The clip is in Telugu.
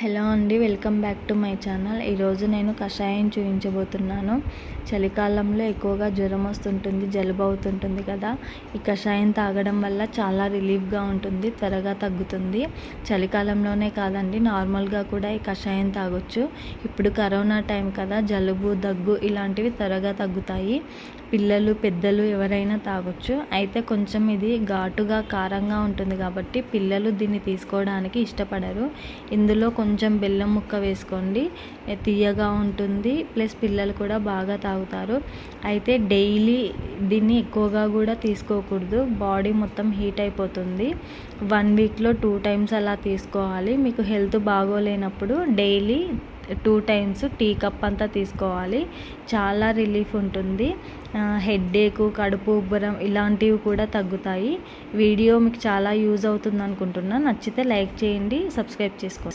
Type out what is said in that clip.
హలో అండి, welcome back to my channel. ఈరోజు నేను కషాయం చూపించబోతున్నాను. చలికాలంలో ఎక్కువగా జ్వరం వస్తుంటుంది, జలుబు అవుతుంటుంది కదా. ఈ కషాయం తాగడం వల్ల చాలా రిలీఫ్గా ఉంటుంది, త్వరగా తగ్గుతుంది. చలికాలంలోనే కాదండి, నార్మల్గా కూడా ఈ కషాయం తాగొచ్చు. ఇప్పుడు కరోనా టైం కదా, జలుబు దగ్గు ఇలాంటివి త్వరగా తగ్గుతాయి. పిల్లలు పెద్దలు ఎవరైనా తాగొచ్చు. అయితే కొంచెం ఇది ఘాటుగా కారంగా ఉంటుంది కాబట్టి పిల్లలు దీన్ని తీసుకోవడానికి ఇష్టపడరు. ఇందులో కొంచెం బెల్లం ముక్క వేసుకోండి, తీయగా ఉంటుంది. ప్లస్ పిల్లలు కూడా బాగా తాగుతారు. అయితే డైలీ దీన్ని ఎక్కువగా కూడా తీసుకోకూడదు, బాడీ మొత్తం హీట్ అయిపోతుంది. 1 వీక్లో 2 టైమ్స్ అలా తీసుకోవాలి. మీకు హెల్త్ బాగోలేనప్పుడు డైలీ 2 టైమ్స్ టీ కప్ అంతా తీసుకోవాలి. చాలా రిలీఫ్ ఉంటుంది. హెడ్ఏక్, కడుపు ఉబ్బరం ఇలాంటివి కూడా తగ్గుతాయి. వీడియో మీకు చాలా యూజ్ అవుతుంది అనుకుంటున్నాను. నచ్చితే లైక్ చేయండి, సబ్స్క్రైబ్ చేసుకోండి.